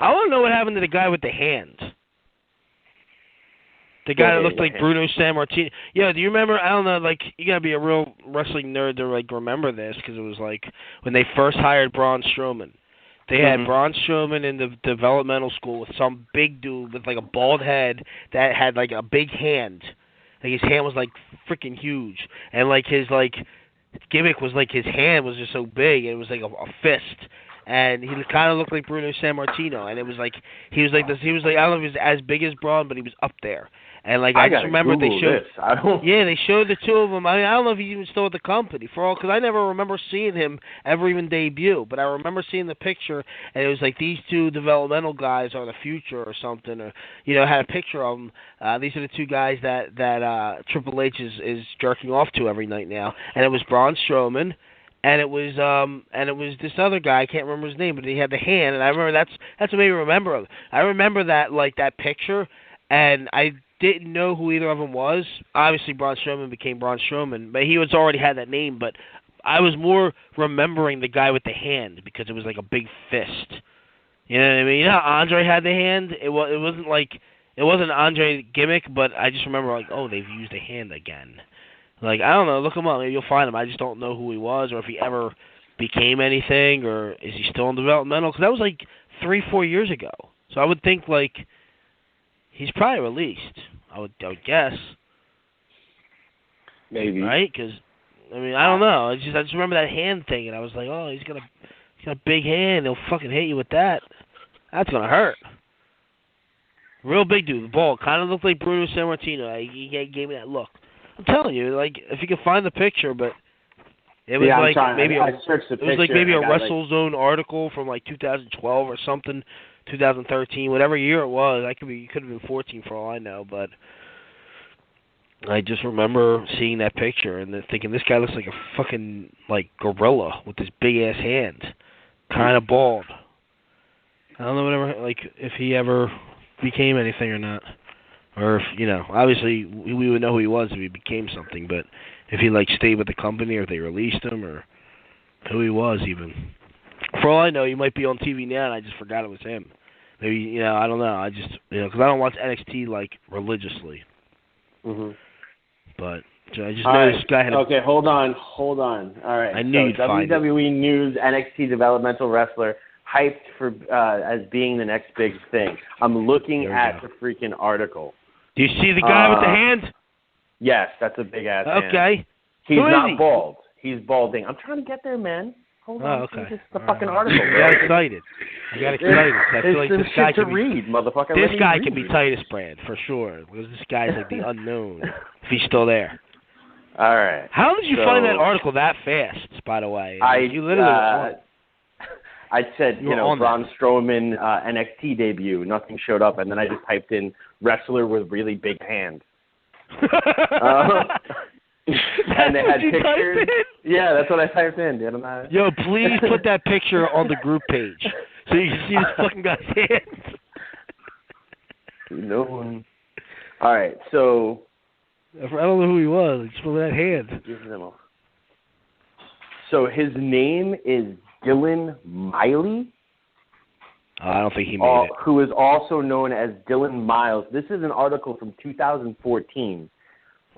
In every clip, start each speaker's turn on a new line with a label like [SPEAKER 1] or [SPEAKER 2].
[SPEAKER 1] I want to know what happened to the guy with the hand. The guy that looked like Bruno Sammartino. Yeah, do you remember? I don't know. Like, you gotta be a real wrestling nerd to like remember this, because it was like when they first hired Braun Strowman. They had Braun Strowman in the developmental school with some big dude with like a bald head that had like a big hand. Like his hand was like freaking huge, and like his gimmick was like his hand was just so big, and it was like a fist. And he kind of looked like Bruno Sammartino, and it was like he was like I don't know if he was as big as Braun, but he was up there. And like I just remember they showed, they showed the two of them. I mean, I don't know if he's even still at the company because I never remember seeing him ever even debut. But I remember seeing the picture, and it was like these two developmental guys are the future or something, or had a picture of them. These are the two guys that Triple H is jerking off to every night now, and it was Braun Strowman. And it was this other guy, I can't remember his name, but he had the hand, and I remember that's what made me remember him. I remember that that picture, and I didn't know who either of them was. Obviously, Braun Strowman became Braun Strowman, but he was already had that name. But I was more remembering the guy with the hand because it was like a big fist. You know what I mean? You know how Andre had the hand? It wasn't Andre gimmick, but I just remember like, oh, they've used a hand again. Like, I don't know, look him up, maybe you'll find him. I just don't know who he was or if he ever became anything or is he still in developmental. Because that was like 3-4 years ago. So I would think, like, he's probably released, I would guess.
[SPEAKER 2] Maybe.
[SPEAKER 1] Right? Because, I mean, I don't know. I just remember that hand thing, and I was like, oh, he's got a big hand. He'll fucking hit you with that. That's going to hurt. Real big dude, the ball. Kind of looked like Bruno Sammartino. He gave me that look. I'm telling you, like, if you can find the picture, but it was maybe a WrestleZone article from like 2012 or something, 2013, whatever year it was. It could have been 14 for all I know, but I just remember seeing that picture and then thinking this guy looks like a fucking like gorilla with this big ass hand, kind of bald. I don't know if he ever became anything or not. Or if, obviously we would know who he was if he became something, but if he, stayed with the company or if they released him or who he was even. For all I know, he might be on TV now and I just forgot it was him. Maybe, I don't know. I just, because I don't watch NXT, religiously.
[SPEAKER 3] Mm-hmm.
[SPEAKER 1] But I just know this guy had
[SPEAKER 3] Okay, hold on. All right.
[SPEAKER 1] I knew you'd find
[SPEAKER 3] WWE News NXT developmental wrestler hyped for as being the next big thing. I'm looking at the freaking article.
[SPEAKER 1] Do you see the guy with the hand?
[SPEAKER 3] Yes, that's a big ass hand.
[SPEAKER 1] Okay.
[SPEAKER 3] He's not bald. He's balding. I'm trying to get there, man. Hold on.
[SPEAKER 1] Okay.
[SPEAKER 3] This is the fucking article.
[SPEAKER 1] I got excited. I feel like this guy
[SPEAKER 3] can read, motherfucker.
[SPEAKER 1] This guy can be Titus Brand for sure because this guy's like the unknown if he's still there.
[SPEAKER 3] All right.
[SPEAKER 1] How did you find that article that fast? By the way, you literally.
[SPEAKER 3] I said, Braun Strowman NXT debut. Nothing showed up, and then I just typed in wrestler with really big hands. And they had pictures. Yeah, that's what I typed in, didn't I?
[SPEAKER 1] Yo, please put that picture on the group page so you can see this fucking guy's hands.
[SPEAKER 3] No one. All right, so.
[SPEAKER 1] I don't know who he was. Just with that hand.
[SPEAKER 3] So his name is Dylan Miley.
[SPEAKER 1] I don't think he made it.
[SPEAKER 3] Who is also known as Dylan Miles. This is an article from 2014.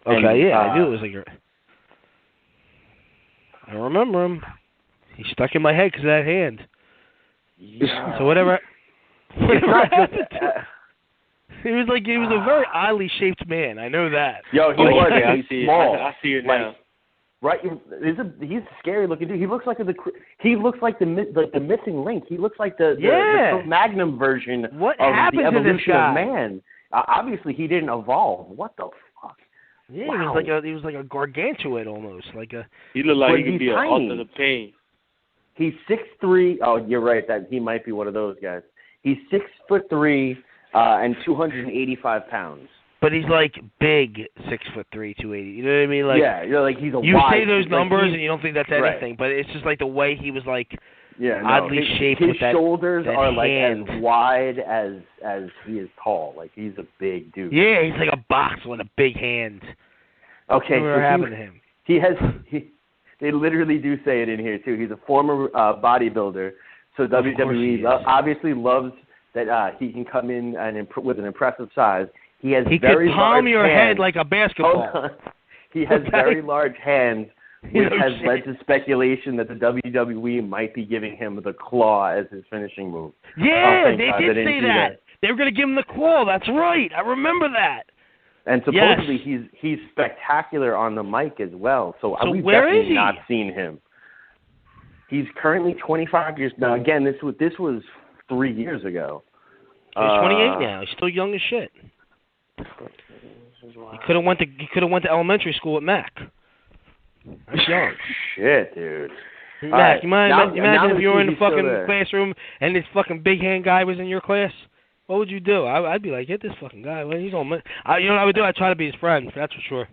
[SPEAKER 1] Okay,
[SPEAKER 3] and,
[SPEAKER 1] yeah, I knew it was I remember him. He stuck in my head because of that hand.
[SPEAKER 3] Yeah.
[SPEAKER 1] So whatever happened he was a very oddly shaped man. I know that.
[SPEAKER 3] Yo, he was.
[SPEAKER 2] He's
[SPEAKER 3] small.
[SPEAKER 2] I see it now.
[SPEAKER 3] Right, he's a scary looking dude. He looks like the missing link. He looks like the Magnum version of the evolution of man. Obviously, he didn't evolve. What the fuck?
[SPEAKER 1] Yeah,
[SPEAKER 3] wow.
[SPEAKER 1] he was like a gargantuan almost, like a.
[SPEAKER 2] He looked like he could be an author of pain.
[SPEAKER 3] He's 6'3". Oh, you're right. That he might be one of those guys. He's 6'3" and 285 pounds.
[SPEAKER 1] But he's big, 6'3", 280. You know what I mean?
[SPEAKER 3] Yeah, you're he's a.
[SPEAKER 1] You
[SPEAKER 3] wide,
[SPEAKER 1] say those numbers and you don't think that's anything, but it's just the way he was oddly shaped.
[SPEAKER 3] His shoulders
[SPEAKER 1] that
[SPEAKER 3] are
[SPEAKER 1] hand.
[SPEAKER 3] as wide as he is tall. He's a big dude.
[SPEAKER 1] Yeah, he's like a box with a big hand.
[SPEAKER 3] Okay,
[SPEAKER 1] what happened to him?
[SPEAKER 3] They literally do say it in here too. He's a former bodybuilder, so WWE obviously loves that he can come in and with an impressive size. He
[SPEAKER 1] could palm your head like a basketball.
[SPEAKER 3] He has very large hands, which has led to speculation that the WWE might be giving him the claw as his finishing move.
[SPEAKER 1] Yeah, they did say that. They were going to give him the claw. That's right. I remember that.
[SPEAKER 3] And supposedly he's spectacular on the mic as well. So we've definitely not seen him. He's currently 25 years now. Again, this was 3 years ago.
[SPEAKER 1] He's 28 now. He's still young as shit. He could have went to elementary school at Mac. That's young.
[SPEAKER 3] Shit, dude.
[SPEAKER 1] Mac, you imagine if you were in the fucking classroom and this fucking big hand guy was in your class? What would you do? I'd be like, get this fucking guy. Well, he's on my... you know what I would do? I'd try to be his friend. That's for sure.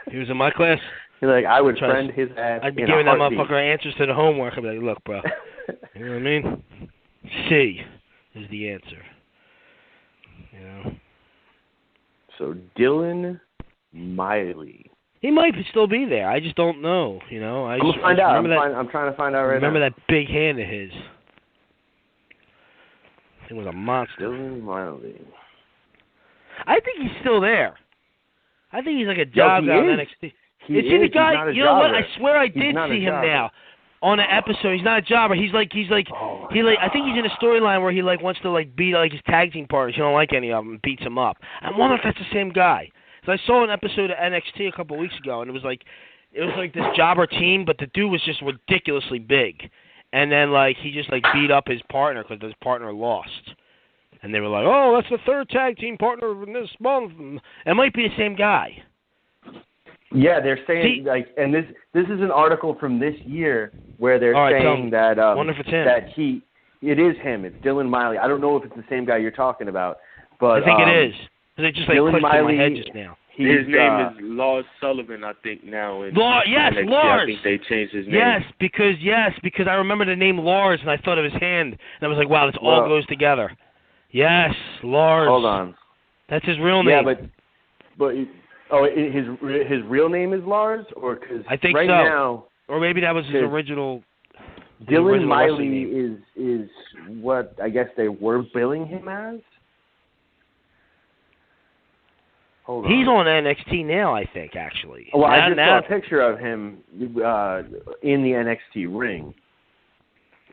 [SPEAKER 1] If he was in my class.
[SPEAKER 3] You're like, I would friend his ass.
[SPEAKER 1] I'd be giving that motherfucker answers to the homework. I'd be like, look, bro. You know what I mean? C is the answer. You know?
[SPEAKER 3] So Dylan Miley.
[SPEAKER 1] He might still be there. I just don't know. You know, I'm
[SPEAKER 3] trying to find out right now.
[SPEAKER 1] Remember that big hand of his? It was a monster.
[SPEAKER 3] Dylan Miley.
[SPEAKER 1] I think he's still there. I think he's like a job out in NXT. Is he the guy? You know what? I swear I did see him now on an episode. He's not a jobber. I think he's in a storyline where he wants to beat his tag team partners. He don't like any of them and beats them up. I wonder if that's the same guy. So I saw an episode of NXT a couple of weeks ago, and it was like this jobber team, but the dude was just ridiculously big. And then, he just, beat up his partner because his partner lost. And they were like, oh, that's the third tag team partner in this month. It might be the same guy.
[SPEAKER 3] Yeah, they're saying, and this is an article from this year where they're saying that
[SPEAKER 1] wonder if it's him.
[SPEAKER 3] It is him. It's Dylan Miley. I don't know if it's the same guy you're talking about. But
[SPEAKER 1] I think it is. Because it just, clicked in my head just now.
[SPEAKER 2] His name is Lars Sullivan, I think, now.
[SPEAKER 1] Lars.
[SPEAKER 2] I think they changed his name.
[SPEAKER 1] Because I remember the name Lars, and I thought of his hand, and I was like, wow, this all goes together. Yes, Lars.
[SPEAKER 3] Hold on.
[SPEAKER 1] That's his real name.
[SPEAKER 3] Yeah, but his real name is Lars, or because
[SPEAKER 1] I think
[SPEAKER 3] right
[SPEAKER 1] so.
[SPEAKER 3] now,
[SPEAKER 1] or maybe that was his original.
[SPEAKER 3] Dylan Miley is what I guess they were billing him as. Hold on.
[SPEAKER 1] He's on NXT now, I think, actually.
[SPEAKER 3] Well, I just saw a picture of him in the NXT ring.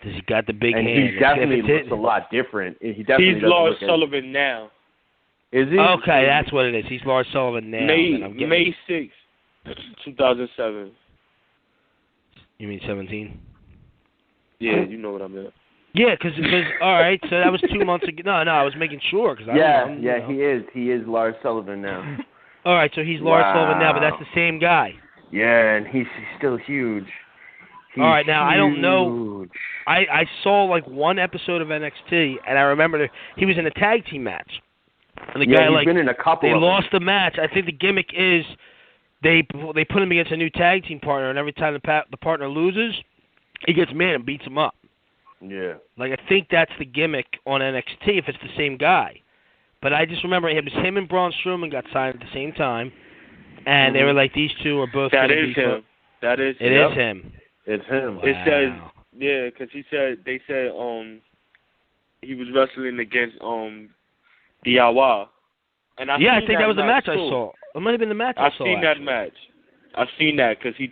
[SPEAKER 1] Does he got the big hand?
[SPEAKER 3] And he definitely looks a lot different. He's
[SPEAKER 2] Lars Sullivan now.
[SPEAKER 3] Is he?
[SPEAKER 1] Okay, that's what it is. He's Lars Sullivan now.
[SPEAKER 2] May 6th, 2007.
[SPEAKER 1] You mean 17?
[SPEAKER 2] Yeah, you know what I meant.
[SPEAKER 1] Yeah, because all right, so that was 2 months ago. No, I was making sure.
[SPEAKER 3] He is Lars Sullivan now.
[SPEAKER 1] All right, so he's Lars Sullivan now, but that's the same guy.
[SPEAKER 3] Yeah, and he's still huge.
[SPEAKER 1] All right, now I don't know. I saw one episode of NXT, and I remember he was in a tag team match. And the guy
[SPEAKER 3] he's been in a couple.
[SPEAKER 1] They lost the match. I think the gimmick is they put him against a new tag team partner, and every time the partner loses, he gets mad and beats him up.
[SPEAKER 3] Yeah.
[SPEAKER 1] I think that's the gimmick on NXT if it's the same guy. But I just remember it was him and Braun Strowman got signed at the same time, and they were like, these two are both.
[SPEAKER 2] That is him. That is.
[SPEAKER 1] It is him.
[SPEAKER 3] It's him.
[SPEAKER 1] Wow.
[SPEAKER 2] It says because they said he was wrestling against Diawa. And I think
[SPEAKER 1] that was the match
[SPEAKER 2] too.
[SPEAKER 1] I saw. It might have been the match I saw.
[SPEAKER 2] I've seen that match. I've seen that because he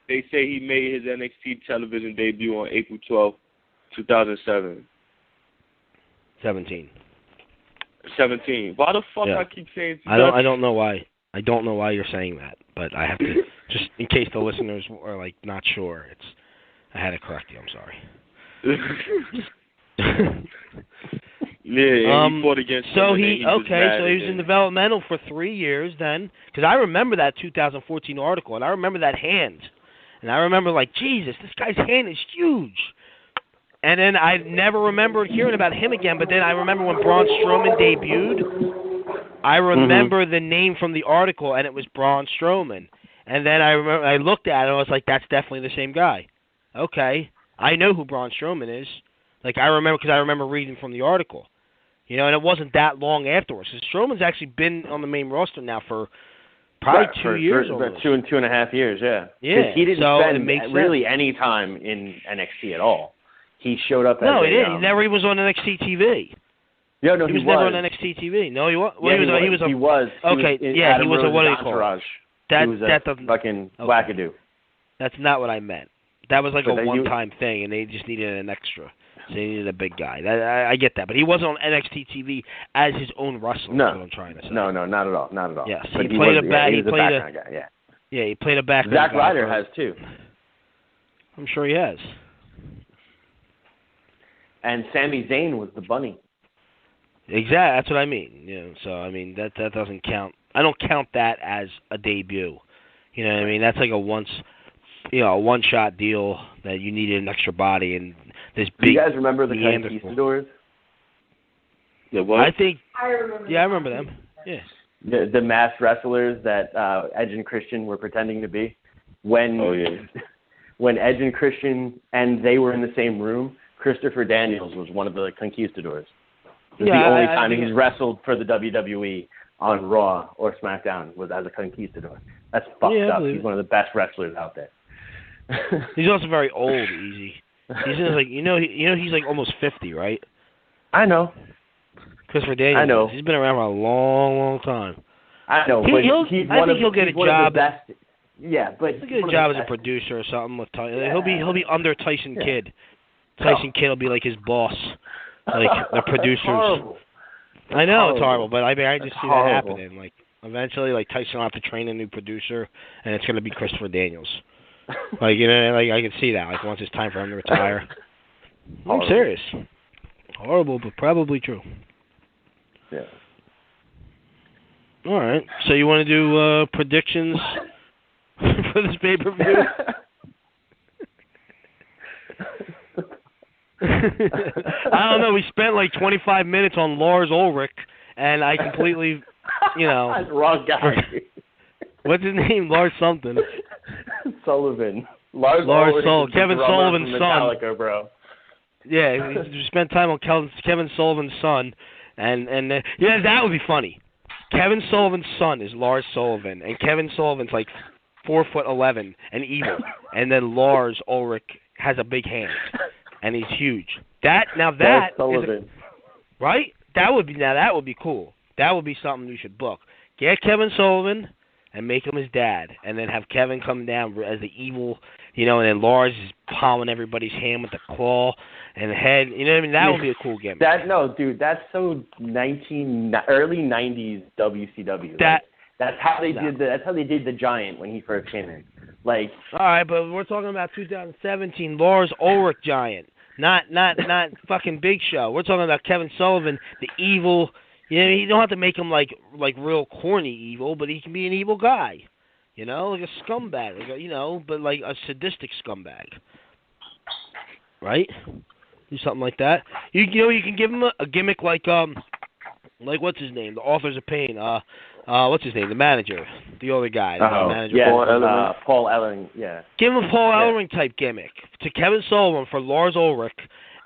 [SPEAKER 2] they say he made his NXT television debut on April 12th, 2007.
[SPEAKER 1] 17.
[SPEAKER 2] Why the fuck I keep saying?
[SPEAKER 1] I don't know why. I don't know why you're saying that, but I have to just in case the listeners are not sure. I had to correct you. I'm sorry.
[SPEAKER 2] He fought against.
[SPEAKER 1] So he was in developmental for 3 years then, because I remember that 2014 article, and I remember that hand, and I remember Jesus, this guy's hand is huge. And then I never remembered hearing about him again, but then I remember when Braun Strowman debuted, I remember the name from the article, and it was Braun Strowman. And then I looked at it, and I was like, that's definitely the same guy. Okay, I know who Braun Strowman is. I remember reading from the article. And it wasn't that long afterwards. Because Strowman's actually been on the main roster now for probably 2 years.
[SPEAKER 3] For 2.5 years, yeah.
[SPEAKER 1] Yeah.
[SPEAKER 3] He didn't spend really any time in NXT at all. He showed up.
[SPEAKER 1] No, he didn't. He never even was on NXT TV.
[SPEAKER 3] No, he
[SPEAKER 1] was never on NXT TV. No, he was. Well,
[SPEAKER 3] he was.
[SPEAKER 1] Okay,
[SPEAKER 3] he
[SPEAKER 1] was a what do you call it?
[SPEAKER 3] He was a fucking wackadoo.
[SPEAKER 1] That's not what I meant. That was like a one-time thing, and they just needed an extra. So they needed a big guy. I get that, but he wasn't on NXT TV as his own wrestler.
[SPEAKER 3] No,
[SPEAKER 1] that's what I'm trying to say.
[SPEAKER 3] No, not at all.
[SPEAKER 1] Yes,
[SPEAKER 3] but
[SPEAKER 1] he played a back.
[SPEAKER 3] He was a background guy. Yeah.
[SPEAKER 1] Yeah, he played a background.
[SPEAKER 3] Zack Ryder has too.
[SPEAKER 1] I'm sure he has.
[SPEAKER 3] And Sami Zayn was the bunny.
[SPEAKER 1] Exactly, that's what I mean. You know, so I mean that doesn't count. I don't count that as a debut. You know what I mean? That's like a one-shot deal that you needed an extra body and this big.
[SPEAKER 3] Do you guys remember the Conquistadors?
[SPEAKER 2] Yeah, what?
[SPEAKER 1] I remember them. Yeah.
[SPEAKER 3] The masked wrestlers that Edge and Christian were pretending to be. When Edge and Christian and they were in the same room, Christopher Daniels was one of the Conquistadors. It was the only time he's wrestled for the WWE on Raw or SmackDown was as a Conquistador. That's fucked up. He's one of the best wrestlers out there.
[SPEAKER 1] He's also very old, Easy. He's in like he's like almost 50, right?
[SPEAKER 3] I know.
[SPEAKER 1] Christopher Daniels.
[SPEAKER 3] I know.
[SPEAKER 1] He's been around for a long, long time.
[SPEAKER 3] I know.
[SPEAKER 1] I think he'll get a job.
[SPEAKER 3] Yeah, but
[SPEAKER 1] he'll get a job as a producer or something with Tyson. Yeah. He'll be under Tyson Kidd. Tyson Kidd will be like his boss, like the producers. I know it's horrible, but I just see that happening. Like eventually, like Tyson will have to train a new producer, and it's going to be Christopher Daniels. Like like I can see that. Like once it's time for him to retire. I'm serious. Horrible, but probably true.
[SPEAKER 3] Yeah.
[SPEAKER 1] All right. So you want to do predictions for this pay-per-view? I don't know. We spent like 25 minutes on Lars Ulrich, and I completely,
[SPEAKER 3] That's the wrong guy.
[SPEAKER 1] What's his name? Lars something.
[SPEAKER 3] Sullivan.
[SPEAKER 1] Lars Sullivan. Kevin Sullivan's son.
[SPEAKER 3] Metallica, bro.
[SPEAKER 1] Yeah, we spent time on Kevin Sullivan's son, and that would be funny. Kevin Sullivan's son is Lars Sullivan, and Kevin Sullivan's like 4'11" and evil, and then Lars Ulrich has a big hand, and he's huge. That is right. That would be cool. That would be something you should book. Get Kevin Sullivan and make him his dad, and then have Kevin come down as the evil, and then Lars is palming everybody's hand with the claw and the head. You know what I mean? That would be a cool gimmick.
[SPEAKER 3] That's so early 90s WCW. That's how they did that's how they did the Giant when he first came in. Like, all
[SPEAKER 1] right, but we're talking about 2017 Lars Ulrich Giant, not fucking Big Show. We're talking about Kevin Sullivan, the evil. You don't have to make him like real corny evil, but he can be an evil guy. Like a scumbag, but like a sadistic scumbag. Right? Do something like that. You can give him a gimmick like what's his name? The Authors of Pain. What's his name? The manager, the other guy. The manager.
[SPEAKER 3] Yeah, Paul Ellering. Yeah.
[SPEAKER 1] Give him a Paul Ellering type gimmick to Kevin Sullivan for Lars Ulrich,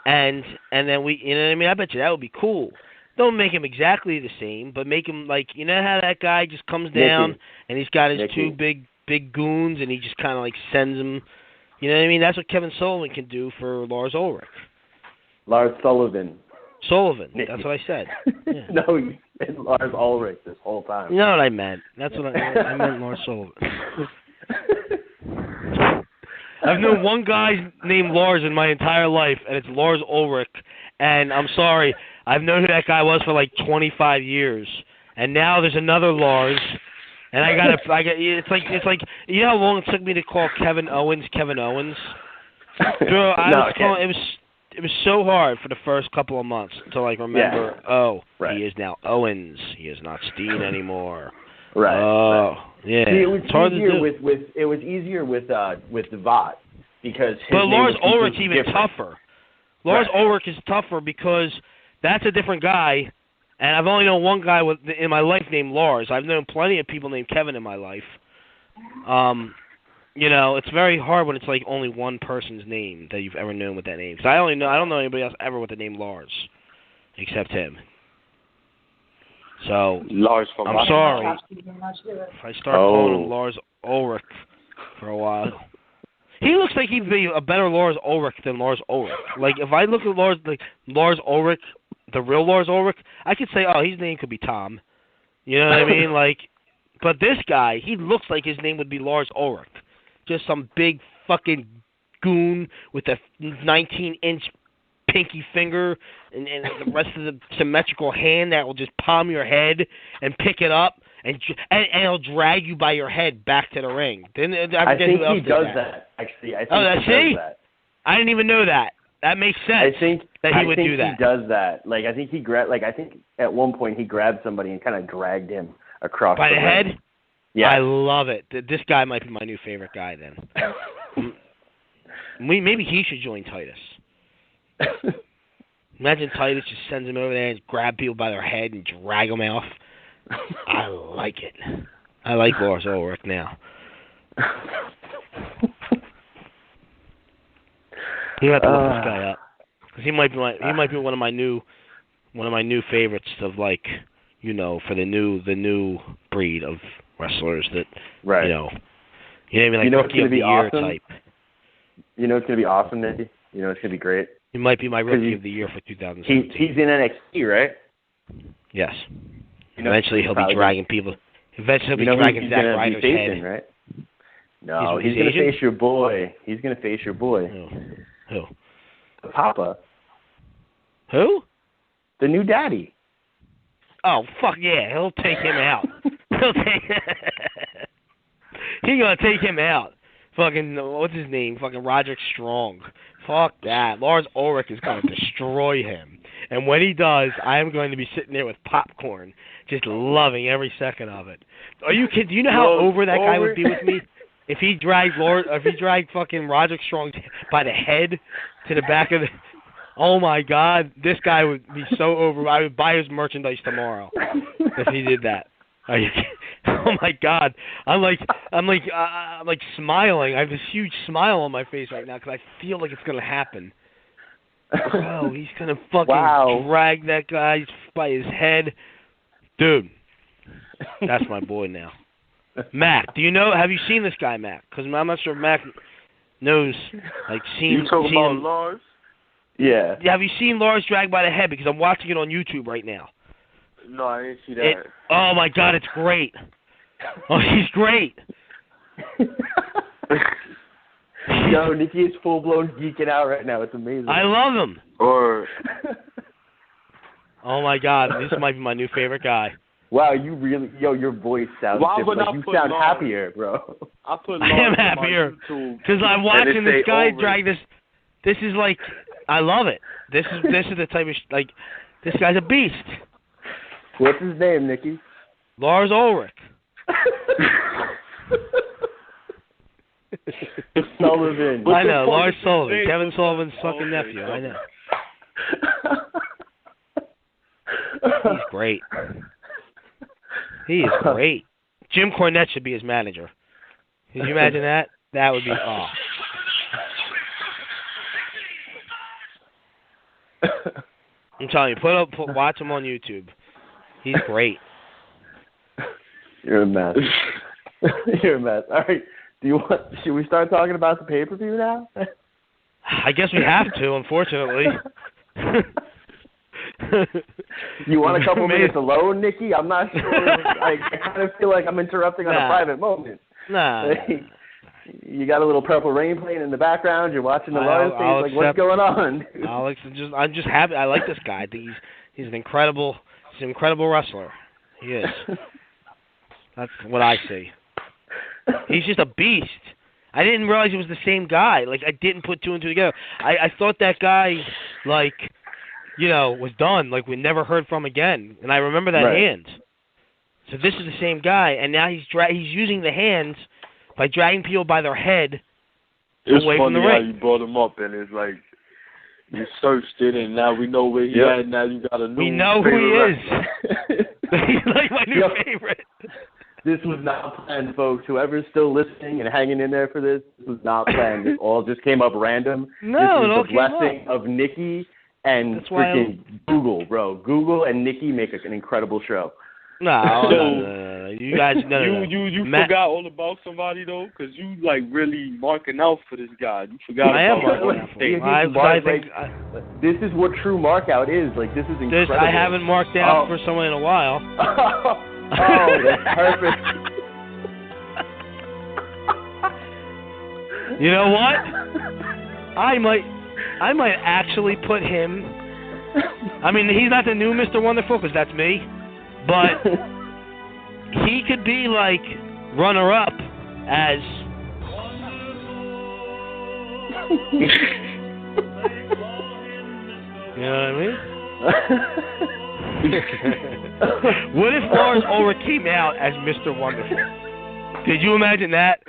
[SPEAKER 1] and then we. You know what I mean? I bet you that would be cool. Don't make him exactly the same, but make him like how that guy just comes down and he's got his two big goons and he just kind of like sends them. You know what I mean? That's what Kevin Sullivan can do for Lars Ulrich.
[SPEAKER 3] Lars Sullivan.
[SPEAKER 1] That's what I said. Yeah.
[SPEAKER 3] No, you said Lars Ulrich this whole time.
[SPEAKER 1] You know what I meant? That's what I meant. Lars Sullivan. I've known one guy named Lars in my entire life, and it's Lars Ulrich. And I'm sorry, I've known who that guy was for like 25 years, and now there's another Lars, and it's like how long it took me to call Kevin Owens. Bro, it was so hard for the first couple of months to like remember. Yeah. Oh, right. He is now Owens. He is not Steen anymore.
[SPEAKER 3] Right.
[SPEAKER 1] Oh, yeah.
[SPEAKER 3] See, it was easier with the VOD because.
[SPEAKER 1] But Lars Ulrich's even tougher. Lars Ulrich is tougher because that's a different guy, and I've only known one guy in my life named Lars. I've known plenty of people named Kevin in my life. It's very hard when it's like only one person's name that you've ever known with that name. Because I don't know anybody else ever with the name Lars, except him. So
[SPEAKER 2] Lars
[SPEAKER 1] I'm sorry if I start calling him Lars Ulrich for a while. He looks like he'd be a better Lars Ulrich than Lars Ulrich. Like, if I look at Lars Ulrich, the real Lars Ulrich, I could say, oh, his name could be Tom. You know what I mean? Like, but this guy, he looks like his name would be Lars Ulrich. Just some big fucking goon with a 19-inch pinky finger and the rest of the symmetrical hand that will just palm your head and pick it up and it'll drag you by your head back to the ring.
[SPEAKER 3] I think he does that. Actually, I think he does that.
[SPEAKER 1] I didn't even know that. That makes sense.
[SPEAKER 3] I think
[SPEAKER 1] he would do that.
[SPEAKER 3] He does that. Like, I think I think at one point he grabbed somebody and kind of dragged him across
[SPEAKER 1] by the head.
[SPEAKER 3] Ring. Yeah,
[SPEAKER 1] I love it. This guy might be my new favorite guy. Then maybe he should join Titus. Imagine Titus just sends him over there and grab people by their head and drag them off. I like it. I like Lars Ulrich now. You have to look this guy up because he might be one of my new favorites of, like, you know, for the new breed of wrestlers that
[SPEAKER 3] right.
[SPEAKER 1] You know what I mean, like Rookie of the Year type.
[SPEAKER 3] You know it's gonna be awesome, Nicky. You know it's gonna be great.
[SPEAKER 1] He might be my Rookie of the Year for 2017.
[SPEAKER 3] He's in NXT, right?
[SPEAKER 1] Yes. Eventually he'll be dragging people. Eventually he'll be dragging Zack Ryder's head.
[SPEAKER 3] Right? No, he's going to face your boy. He's going to face your boy.
[SPEAKER 1] Who?
[SPEAKER 3] Papa.
[SPEAKER 1] Who?
[SPEAKER 3] The new daddy.
[SPEAKER 1] Oh, fuck yeah. He'll take him out. He's going to take him out. Fucking, what's his name? Fucking Roderick Strong. Fuck that. Lars Ulrich is going to destroy him. And when he does, I am going to be sitting there with popcorn, just loving every second of it. Are you kidding? Do you know how over that guy would be with me? If he dragged fucking Roderick Strong by the head to the back of the... Oh, my God. This guy would be so over. I would buy his merchandise tomorrow if he did that. Are you kidding? Oh, my God. I'm like smiling. I have this huge smile on my face right now because I feel like it's going to happen. Oh, he's going to fucking drag that guy by his head. Dude, that's my boy now. Mac, have you seen this guy, Mac? Because I'm not sure if Mac knows,
[SPEAKER 2] You talking about Lars?
[SPEAKER 3] Yeah.
[SPEAKER 1] Have you seen Lars dragged by the head? Because I'm watching it on YouTube right now.
[SPEAKER 2] No, I didn't see that.
[SPEAKER 1] Oh, my God, it's great. Oh, he's great.
[SPEAKER 3] Yo, Nicky is full-blown geeking out right now. It's amazing.
[SPEAKER 1] I love him. Oh, my God. This might be my new favorite guy.
[SPEAKER 3] Wow, you really... Yo, your voice sounds different. Like, you sound happier, bro.
[SPEAKER 2] I
[SPEAKER 1] am happier. Because I'm watching this guy drag this... This is like... I love it. This is the type of... this guy's a beast.
[SPEAKER 3] What's his name, Nicky?
[SPEAKER 1] Lars Ulrich.
[SPEAKER 3] Sullivan.
[SPEAKER 1] I know, Lars Sullivan. Kevin Sullivan's fucking nephew. I know. He's great. He is great. Jim Cornette should be his manager. Can you imagine that? That would be I'm telling you, watch him on YouTube. He's great.
[SPEAKER 3] You're a mess. You're a mess. All right. Should we start talking about the pay-per-view now?
[SPEAKER 1] I guess we have to, unfortunately.
[SPEAKER 3] You want a couple minutes alone, Nicky? I'm not sure. I kind of feel like I'm interrupting on a private moment.
[SPEAKER 1] Nah.
[SPEAKER 3] You got a little Purple Rain playing in the background. You're watching the Lars thing. What's going on?
[SPEAKER 1] I'm just happy. I like this guy. I think he's an incredible wrestler. He is. That's what I see. He's just a beast. I didn't realize it was the same guy. I didn't put two and two together. I thought that guy, was done. We never heard from again. And I remember that hand. So this is the same guy, and now he's using the hands by dragging people by their head away from the ring.
[SPEAKER 2] It's funny how you brought him up, and it's like you searched it, and now we know where he at. Now you got a new.
[SPEAKER 1] We know who he is. He's my new favorite.
[SPEAKER 3] This was not planned, folks. Whoever's still listening and hanging in there for this was not planned. This all just came up random.
[SPEAKER 1] No,
[SPEAKER 3] this is the blessing of Nicky and freaking Google, bro. Google and Nicky make an incredible show.
[SPEAKER 1] No. You guys, no.
[SPEAKER 2] You forgot all about somebody though, because you like really marking out for this guy. You forgot.
[SPEAKER 1] I am marking out for him.
[SPEAKER 3] This is what true mark out is. Like, this is incredible.
[SPEAKER 1] I haven't marked out for someone in a while.
[SPEAKER 3] That's perfect.
[SPEAKER 1] You know what? I might actually put him. I mean, he's not the new Mr. Wonderful because that's me, but he could be like runner-up as. You know what I mean? What if Lars Ulrich came out as Mr. Wonderful? Could you imagine that?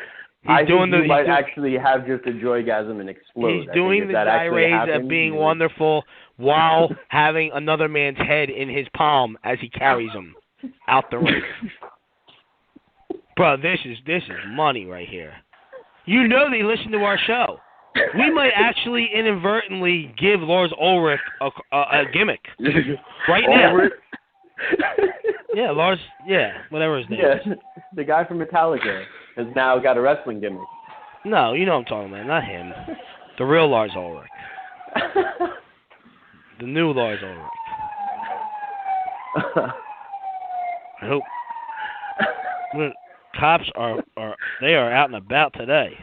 [SPEAKER 3] I think you might actually have just a joygasm and explode.
[SPEAKER 1] He's doing the tirades of being wonderful while having another man's head in his palm as he carries him out the ring. Bro, this is money right here. You know they listen to our show. We might actually inadvertently give Lars Ulrich a gimmick right now. Yeah, Lars. Yeah, whatever his name is.
[SPEAKER 3] The guy from Metallica has now got a wrestling gimmick.
[SPEAKER 1] No, you know what I'm talking about. Not him. The real Lars Ulrich. The new Lars Ulrich. I hope. Cops are out and about today.